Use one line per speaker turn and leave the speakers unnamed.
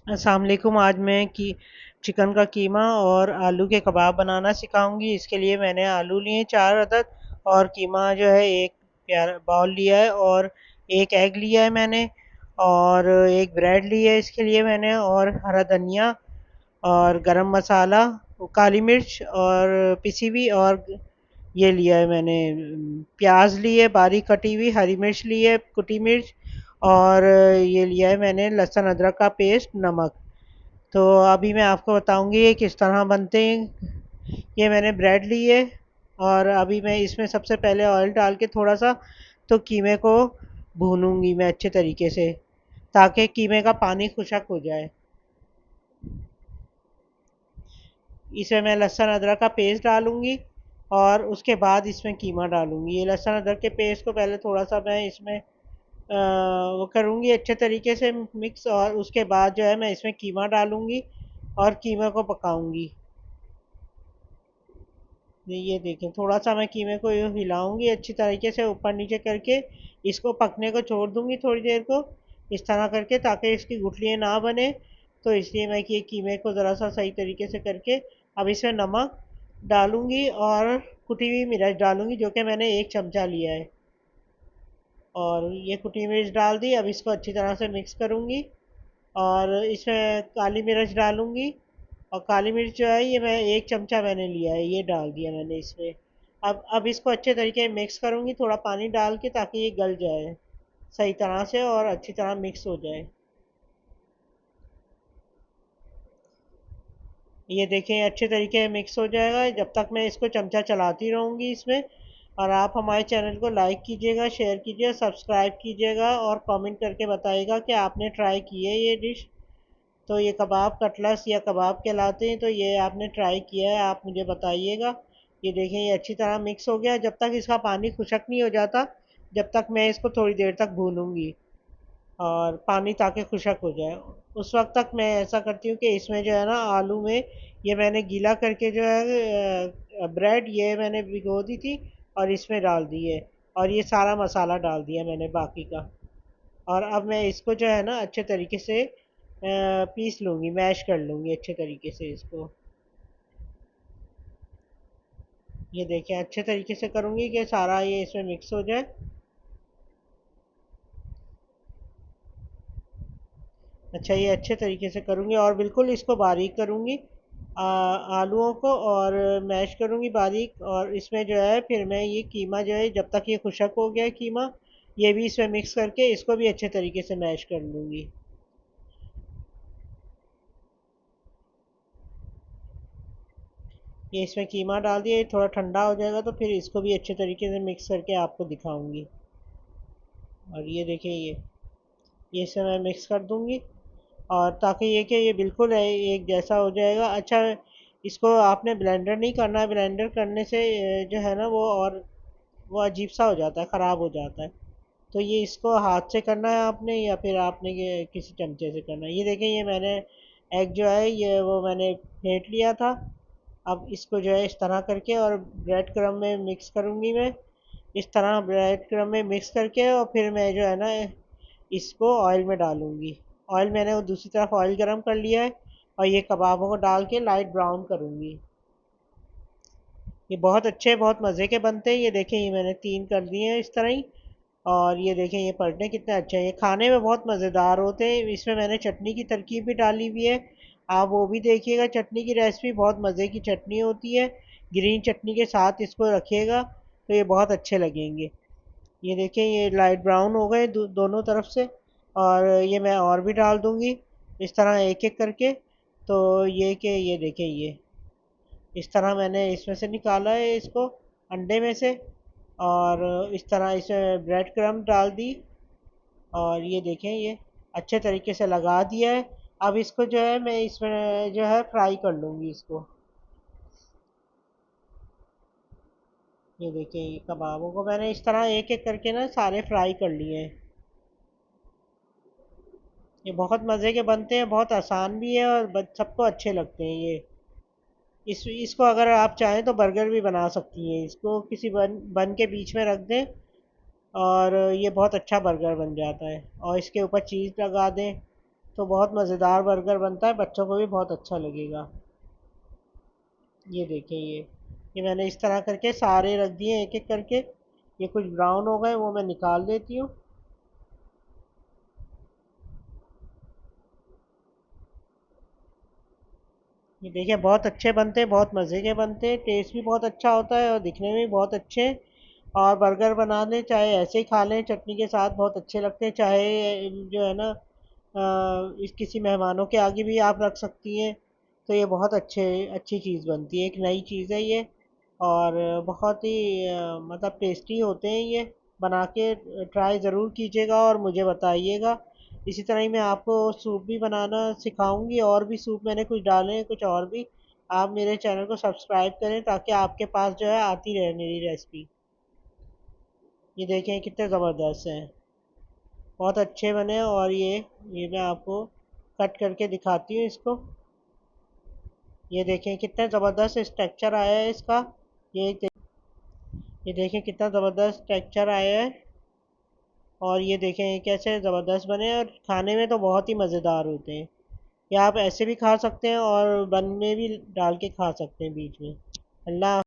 अस्सलाम वालेकुम। आज मैं की चिकन का कीमा और आलू के कबाब बनाना सिखाऊंगी। इसके लिए मैंने आलू लिए 4 अदद और कीमा जो है एक प्यारा बाउल लिया है और एक एग लिया है मैंने और एक ब्रेड ली है इसके लिए मैंने और हरा धनिया और गरम मसाला, काली मिर्च और पिसी हुई और ये लिया है मैंने प्याज ली है बारीक कटी हुई, हरी मिर्च ली है कुटी मिर्च और ये लिया है मैंने लहसुन अदरक का पेस्ट, नमक। तो अभी मैं आपको बताऊंगी ये किस तरह बनते हैं। ये मैंने ब्रेड ली है और अभी मैं इसमें सबसे पहले ऑयल डाल के थोड़ा सा तो कीमे को भूनूंगी मैं अच्छे तरीके से ताकि कीमे का पानी खुशक हो जाए। इसमें मैं लहसुन अदरक का पेस्ट डालूंगी और उसके बाद इसमें कीमा डालूंगी। ये लहसुन अदरक के पेस्ट को पहले थोड़ा सा मैं इसमें वो करूँगी अच्छे तरीके से मिक्स और उसके बाद जो है मैं इसमें कीमा डालूंगी और कीमा को पकाऊंगी। ये देखें थोड़ा सा मैं कीमे को यूँ हिलाऊंगी अच्छी तरीके से ऊपर नीचे करके इसको पकने को छोड़ दूंगी थोड़ी देर को इस तरह करके ताकि इसकी गुठलियाँ ना बने। तो इसलिए मैं ये कीमे को ज़रा सा सही तरीके से करके अब इसमें नमक डालूंगी और कुटी हुई मिर्च डालूंगी जो कि मैंने 1 चमचा लिया है और ये कुटी मिर्च डाल दी। अब इसको अच्छी तरह से मिक्स करूंगी और इसमें काली मिर्च डालूंगी और काली मिर्च जो है ये मैं 1 चमचा मैंने लिया है ये डाल दिया मैंने इसमें। अब इसको अच्छे तरीके से मिक्स करूंगी थोड़ा पानी डाल के ताकि ये गल जाए सही तरह से और अच्छी तरह मिक्स हो जाए। ये देखें अच्छे तरीके से मिक्स हो जाएगा जब तक मैं इसको चमचा चलाती रहूँगी इसमें। और आप हमारे चैनल को लाइक कीजिएगा, शेयर कीजिए, सब्सक्राइब कीजिएगा और कमेंट करके बताइएगा कि आपने ट्राई की है ये डिश। तो ये कबाब कटलस या कबाब कहलाते हैं, तो ये आपने ट्राई किया है आप मुझे बताइएगा। ये देखें ये अच्छी तरह मिक्स हो गया जब तक इसका पानी खुशक नहीं हो जाता जब तक मैं इसको थोड़ी देर तक भूनूंगी और पानी ताकि खुशक हो जाए। उस वक्त तक मैं ऐसा करती हूँ कि इसमें जो है ना आलू में ये मैंने गीला करके जो है ब्रेड ये मैंने भिगो दी थी और इसमें डाल दी है और ये सारा मसाला डाल दिया मैंने बाकी का। और अब मैं इसको जो है ना अच्छे तरीके से पीस लूँगी, मैश कर लूँगी अच्छे तरीके से इसको। ये देखें अच्छे तरीके से करूँगी कि सारा ये इसमें मिक्स हो जाए। अच्छा ये अच्छे तरीके से करूँगी और बिल्कुल इसको बारीक करूँगी आलूओं को और मैश करूँगी बारीक और इसमें जो है फिर मैं ये कीमा जो है जब तक ये खुशक हो गया कीमा ये भी इसमें मिक्स करके इसको भी अच्छे तरीके से मैश कर लूँगी। ये इसमें कीमा डाल दिया ये थोड़ा ठंडा हो जाएगा तो फिर इसको भी अच्छे तरीके से मिक्स करके आपको दिखाऊंगी। और ये देखिए ये इसे मैं मिक्स कर दूंगी और ताकि ये कि ये बिल्कुल है एक जैसा हो जाएगा। अच्छा इसको आपने ब्लेंडर नहीं करना है, ब्लेंडर करने से जो है ना वो और वो अजीब सा हो जाता है, ख़राब हो जाता है। तो ये इसको हाथ से करना है आपने या फिर आपने ये किसी चमचे से करना है। ये देखें ये मैंने एग जो है ये वो मैंने फेंट लिया था। अब इसको जो है इस तरह करके और ब्रेड क्रम्ब में मिक्स करूँगी मैं। इस तरह ब्रेड क्रम्ब में मिक्स करके और फिर मैं जो है ना इसको ऑयल में डालूँगी। ऑयल मैंने वो दूसरी तरफ ऑयल गरम कर लिया है और ये कबाबों को डाल के लाइट ब्राउन करूँगी। ये बहुत अच्छे बहुत मज़े के बनते हैं। ये देखें ये मैंने 3 कर दिए हैं इस तरह ही और ये देखें ये पलटने कितने अच्छे हैं। ये खाने में बहुत मज़ेदार होते हैं। इसमें मैंने चटनी की तरकीब भी डाली हुई है, आप वो भी देखिएगा। चटनी की रेसिपी बहुत मज़े की चटनी होती है, ग्रीन चटनी के साथ इसको रखिएगा तो ये बहुत अच्छे लगेंगे। ये देखें ये लाइट ब्राउन हो गए दोनों तरफ से और ये मैं और भी डाल दूँगी इस तरह एक एक करके। तो ये कि ये देखें ये इस तरह मैंने इसमें से निकाला है इसको अंडे में से और इस तरह इसमें ब्रेड क्रम्ब डाल दी और ये देखें ये अच्छे तरीके से लगा दिया है। अब इसको जो है मैं इसमें जो है फ्राई कर लूँगी इसको। ये देखें ये कबाबों को मैंने इस तरह एक एक करके ना सारे फ्राई कर लिए हैं। ये बहुत मज़े के बनते हैं, बहुत आसान भी है और सबको अच्छे लगते हैं ये। इसको अगर आप चाहें तो बर्गर भी बना सकती हैं, इसको किसी बन बन के बीच में रख दें और ये बहुत अच्छा बर्गर बन जाता है और इसके ऊपर चीज़ लगा दें तो बहुत मज़ेदार बर्गर बनता है, बच्चों को भी बहुत अच्छा लगेगा। ये देखें ये मैंने इस तरह करके सारे रख दिए एक एक करके। ये कुछ ब्राउन हो गए, वो मैं निकाल देती हूँ। ये देखिए बहुत अच्छे बनते हैं, बहुत मज़े के बनते हैं, टेस्ट भी बहुत अच्छा होता है और दिखने में भी बहुत अच्छे। और बर्गर बना लें चाहे ऐसे ही खा लें चटनी के साथ, बहुत अच्छे लगते हैं। चाहे जो है ना इस किसी मेहमानों के आगे भी आप रख सकती हैं। तो ये बहुत अच्छी चीज़ बनती है, एक नई चीज़ है ये। और बहुत ही मतलब टेस्टी होते हैं ये। बना के ट्राई ज़रूर कीजिएगा और मुझे बताइएगा। इसी तरह ही मैं आपको सूप भी बनाना सिखाऊंगी, और भी सूप मैंने कुछ डाले हैं, कुछ और भी। आप मेरे चैनल को सब्सक्राइब करें ताकि आपके पास जो है आती रहे मेरी रेसिपी। ये देखें कितने ज़बरदस्त हैं, बहुत अच्छे बने हैं। और ये मैं आपको कट करके दिखाती हूँ इसको। ये देखें कितने ज़बरदस्त स्ट्रक्चर आया है इसका। ये ये देखें कितना ज़बरदस्त टेक्सचर आया है। और ये देखें ये कैसे ज़बरदस्त बने हैं, और खाने में तो बहुत ही मज़ेदार होते हैं। या आप ऐसे भी खा सकते हैं और बन में भी डाल के खा सकते हैं बीच में। अल्लाह